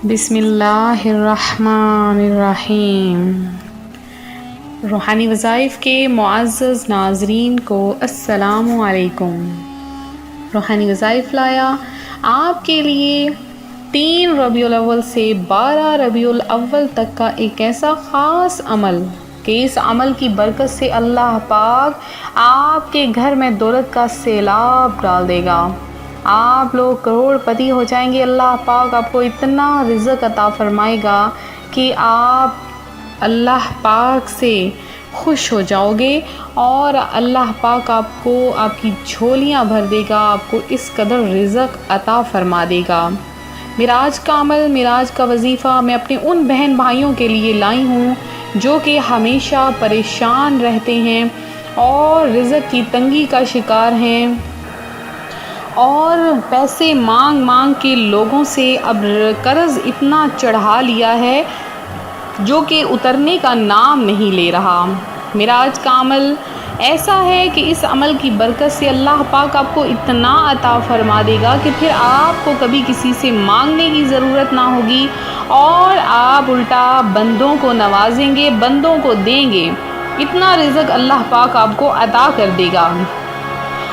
بسم اللہ الرحمن الرحیم۔ روحانی وظائف کے معزز ناظرین کو السلام علیکم۔ روحانی وظائف لایا آپ کے لیے 3 ربیع الاول سے 12 ربیع الاول تک کا ایک ایسا خاص عمل کہ اس عمل کی برکت سے اللہ پاک آپ کے گھر میں دولت کا سیلاب ڈال دے گا، آپ لوگ کروڑ پتی ہو جائیں گے۔ اللہ پاک آپ کو اتنا رزق عطا فرمائے گا کہ آپ اللہ پاک سے خوش ہو جاؤ گے اور اللہ پاک آپ کو آپ کی جھولیاں بھر دے گا، آپ کو اس قدر رزق عطا فرما دے گا۔ معراج کا عمل، معراج کا وظیفہ میں اپنے ان بہن بھائیوں کے لیے لائی ہوں جو کہ ہمیشہ پریشان رہتے ہیں اور رزق کی تنگی کا شکار ہیں اور پیسے مانگ مانگ کے لوگوں سے اب قرض اتنا چڑھا لیا ہے جو کہ اترنے کا نام نہیں لے رہا۔ معراج کا عمل ایسا ہے کہ اس عمل کی برکت سے اللہ پاک آپ کو اتنا عطا فرما دے گا کہ پھر آپ کو کبھی کسی سے مانگنے کی ضرورت نہ ہوگی اور آپ الٹا بندوں کو نوازیں گے، بندوں کو دیں گے، اتنا رزق اللہ پاک آپ کو عطا کر دے گا۔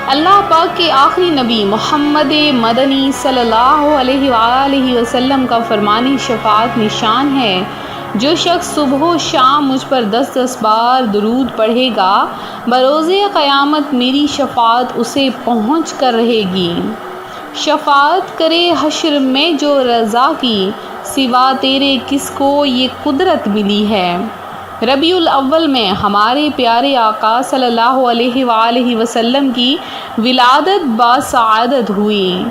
اللہ پاک کے آخری نبی محمد مدنی صلی اللہ علیہ وآلہ وسلم کا فرمان شفاعت نشان ہے، جو شخص صبح و شام مجھ پر 10 بار درود پڑھے گا، بروز قیامت میری شفاعت اسے پہنچ کر رہے گی۔ شفاعت کرے حشر میں جو رضا کی، سوا تیرے کس کو یہ قدرت ملی ہے۔ ربیع الاول میں ہمارے پیارے آقا صلی اللہ علیہ وآلہ وسلم کی ولادت باسعادت ہوئی،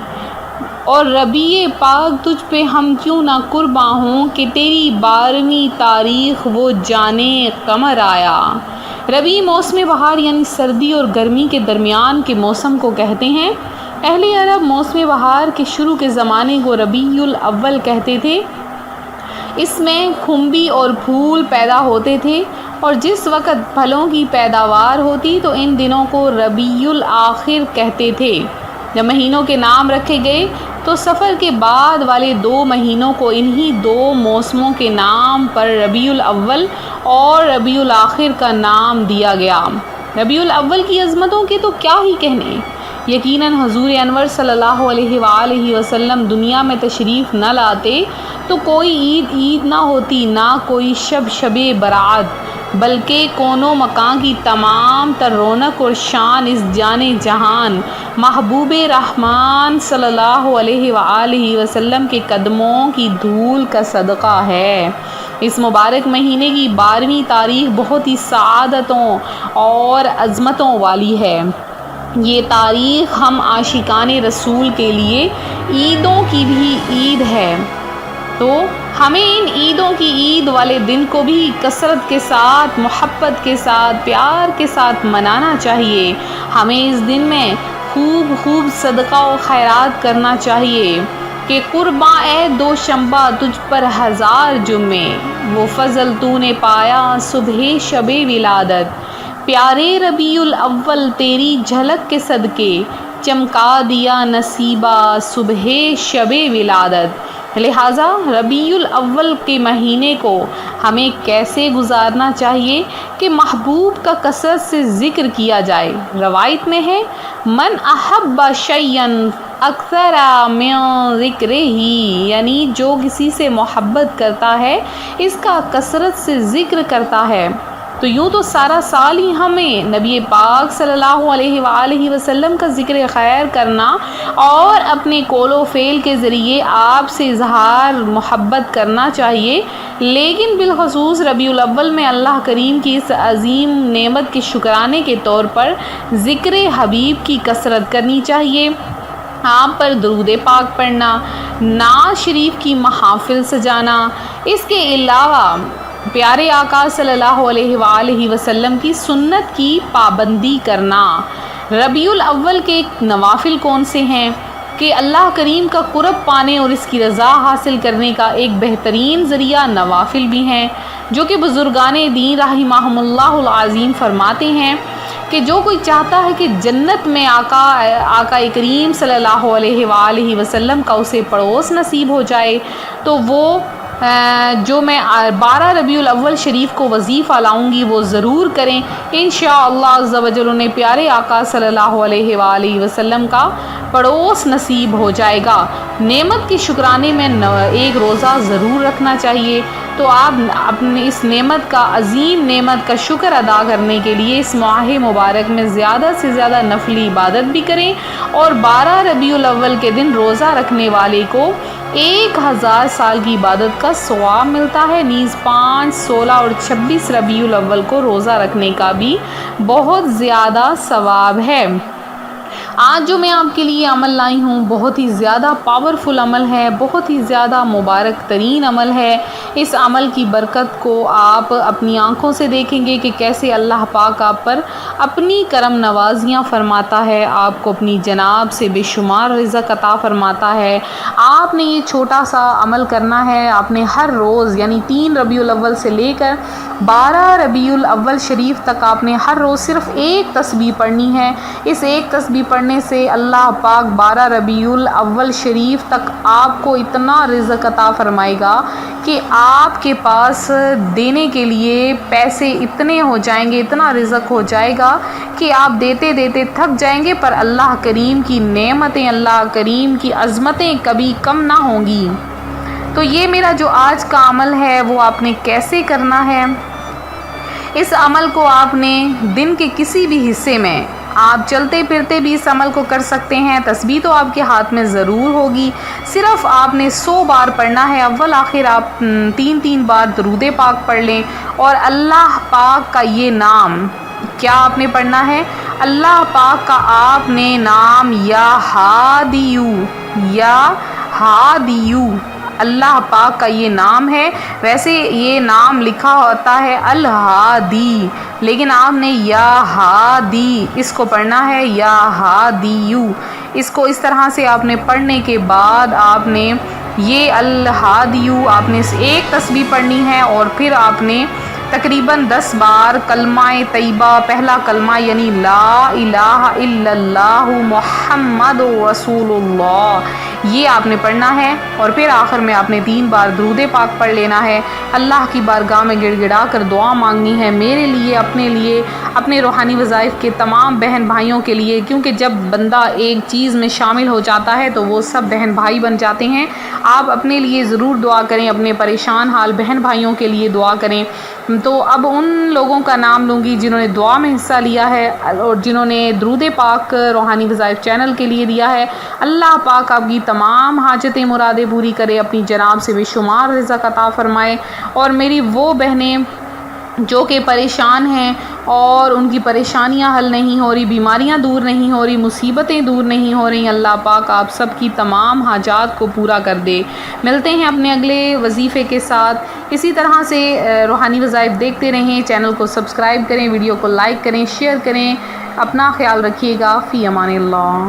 اور ربیع پاک تجھ پہ ہم کیوں نہ قرباں ہوں کہ تیری 12ویں تاریخ وہ جانے قمر آیا۔ ربیع موسم بہار یعنی سردی اور گرمی کے درمیان کے موسم کو کہتے ہیں۔ اہل عرب موسم بہار کے شروع کے زمانے کو ربیع الاول کہتے تھے۔ اس میں کھمبی اور پھول پیدا ہوتے تھے، اور جس وقت پھلوں کی پیداوار ہوتی تو ان دنوں کو ربیع الاخر کہتے تھے۔ جب مہینوں کے نام رکھے گئے تو سفر کے بعد والے 2 مہینوں کو انہی 2 موسموں کے نام پر ربیع الاول اور ربیع الاخر کا نام دیا گیا۔ ربیع الاول کی عظمتوں کے تو کیا ہی کہنے، یقیناً حضور انور صلی اللہ علیہ وآلہ وسلم دنیا میں تشریف نہ لاتے تو کوئی عید نہ ہوتی، نہ کوئی شب برات، بلکہ کون و مکان کی تمام تر رونق اور شان اس جانے جہان محبوب رحمان صلی اللہ علیہ وآلہ وسلم کے قدموں کی دھول کا صدقہ ہے۔ اس مبارک مہینے کی 12ویں تاریخ بہت ہی سعادتوں اور عظمتوں والی ہے۔ یہ تاریخ ہم عاشقان رسول کے لیے عیدوں کی بھی عید ہے، تو ہمیں ان عیدوں کی عید والے دن کو بھی کثرت کے ساتھ، محبت کے ساتھ، پیار کے ساتھ منانا چاہیے۔ ہمیں اس دن میں خوب صدقہ و خیرات کرنا چاہیے کہ قرباں اے دوشنبہ تجھ پر 1000 جمعے، وہ فضل تو نے پایا صبح شب ولادت۔ پیارے ربیع الاول تیری جھلک کے صدقے، چمکا دیا نصیبہ صبح شب ولادت۔ لہٰذا ربیع الاول کے مہینے کو ہمیں کیسے گزارنا چاہیے کہ محبوب کا کثرت سے ذکر کیا جائے۔ روایت میں ہے، من احب شیئا اکثر من ذکرہ، یعنی جو کسی سے محبت کرتا ہے اس کا کثرت سے ذکر کرتا ہے۔ تو یوں تو سارا سال ہی ہمیں نبی پاک صلی اللہ علیہ وآلہ وسلم کا ذکر خیر کرنا اور اپنے قول و فعل کے ذریعے آپ سے اظہار محبت کرنا چاہیے، لیکن بالخصوص ربیع الاول میں اللہ کریم کی اس عظیم نعمت کے شکرانے کے طور پر ذکر حبیب کی کثرت کرنی چاہیے، آپ پر درود پاک پڑھنا، نعت شریف کی محافل سجانا۔ اس کے علاوہ پیارے آقا صلی اللہ علیہ وآلہ وسلم کی سنت کی پابندی کرنا۔ ربیع الاول کے نوافل کون سے ہیں کہ اللہ کریم کا قرب پانے اور اس کی رضا حاصل کرنے کا ایک بہترین ذریعہ نوافل بھی ہیں، جو کہ بزرگان دین رحمہم اللہ العظیم فرماتے ہیں کہ جو کوئی چاہتا ہے کہ جنت میں آقا کریم صلی اللہ علیہ وآلہ وسلم کا اسے پڑوس نصیب ہو جائے تو وہ جو میں 12 ربیع الاول شریف کو وظیفہ لاؤں گی وہ ضرور کریں، انشاءاللہ عز و جل انہیں پیارے آقا صلی اللہ علیہ وآلہ وسلم کا پڑوس نصیب ہو جائے گا۔ نعمت کے شکرانے میں ایک روزہ ضرور رکھنا چاہیے، تو آپ اپنے اس نعمت کا، عظیم نعمت کا شکر ادا کرنے کے لیے اس ماہ مبارک میں زیادہ سے زیادہ نفلی عبادت بھی کریں، اور 12 ربیع الاول کے دن روزہ رکھنے والے کو 1000 سال کی عبادت کا ثواب ملتا ہے، نیز 5، 16 اور 26 ربیع الاول کو روزہ رکھنے کا بھی بہت زیادہ ثواب ہے۔ آج جو میں آپ کے لیے عمل لائی ہوں بہت ہی زیادہ پاورفل عمل ہے، بہت ہی زیادہ مبارک ترین عمل ہے۔ اس عمل کی برکت کو آپ اپنی آنکھوں سے دیکھیں گے کہ کیسے اللہ پاک آپ پر اپنی کرم نوازیاں فرماتا ہے، آپ کو اپنی جناب سے بے شمار رزق عطا فرماتا ہے۔ آپ نے یہ چھوٹا سا عمل کرنا ہے، آپ نے ہر روز یعنی 3 ربیع الاول سے لے کر 12 ربیع الاول شریف تک آپ نے ہر روز صرف ایک تسبیح پڑھنی ہے۔ اس ایک تسبیح پڑھنے سے اللہ پاک 12 ربیع الاول شریف تک آپ کو اتنا رزق عطا فرمائے گا کہ آپ کے پاس دینے کے لیے پیسے اتنے ہو جائیں گے، اتنا رزق ہو جائے گا کہ آپ دیتے دیتے تھک جائیں گے، پر اللہ کریم کی نعمتیں، اللہ کریم کی عظمتیں کبھی کم نہ ہوں گی۔ تو یہ میرا جو آج کا عمل ہے وہ آپ نے کیسے کرنا ہے؟ اس عمل کو آپ نے دن کے کسی بھی حصے میں، آپ چلتے پھرتے بھی اس عمل کو کر سکتے ہیں، تسبیح تو آپ کے ہاتھ میں ضرور ہوگی، صرف آپ نے 100 بار پڑھنا ہے، اول آخر آپ 3 بار درود پاک پڑھ لیں، اور اللہ پاک کا یہ نام کیا آپ نے پڑھنا ہے؟ اللہ پاک کا آپ نے نام یا ہادیو، یا ہادیو، اللہ پاک کا یہ نام ہے۔ ویسے یہ نام لکھا ہوتا ہے الہادی، لیکن آپ نے یا ہادی اس کو پڑھنا ہے، یا ہادیو۔ اس کو اس طرح سے آپ نے پڑھنے کے بعد آپ نے یہ الہادیو آپ نے ایک تسبیح پڑھنی ہے، اور پھر آپ نے تقریباً 10 بار کلمہ طیبہ، پہلا کلمہ یعنی لا الہ الا اللہ محمد رسول اللہ، یہ آپ نے پڑھنا ہے، اور پھر آخر میں آپ نے 3 بار درود پاک پڑھ لینا ہے۔ اللہ کی بارگاہ میں گڑ گڑا کر دعا مانگنی ہے، میرے لیے، اپنے روحانی وظائف کے تمام بہن بھائیوں کے لیے، کیونکہ جب بندہ ایک چیز میں شامل ہو جاتا ہے تو وہ سب بہن بھائی بن جاتے ہیں۔ آپ اپنے لیے ضرور دعا کریں، اپنے پریشان حال بہن بھائیوں کے لیے دعا کریں۔ تو اب ان لوگوں کا نام لوں گی جنہوں نے دعا میں حصہ لیا ہے اور جنہوں نے درود پاک روحانی وظائف چینل کے لیے دیا ہے۔ اللہ پاک آپ کی تمام حاجتیں مرادیں پوری کرے، اپنی جناب سے بے شمار رزق عطا فرمائے، اور میری وہ بہنیں جو کہ پریشان ہیں اور ان کی پریشانیاں حل نہیں ہو رہی، بیماریاں دور نہیں ہو رہی، مصیبتیں دور نہیں ہو رہی، اللہ پاک آپ سب کی تمام حاجات کو پورا کر دے۔ ملتے ہیں اپنے اگلے وظیفے کے ساتھ، اسی طرح سے روحانی وظائف دیکھتے رہیں، چینل کو سبسکرائب کریں، ویڈیو کو لائک کریں، شیئر کریں، اپنا خیال رکھیے گا، فی امان اللہ۔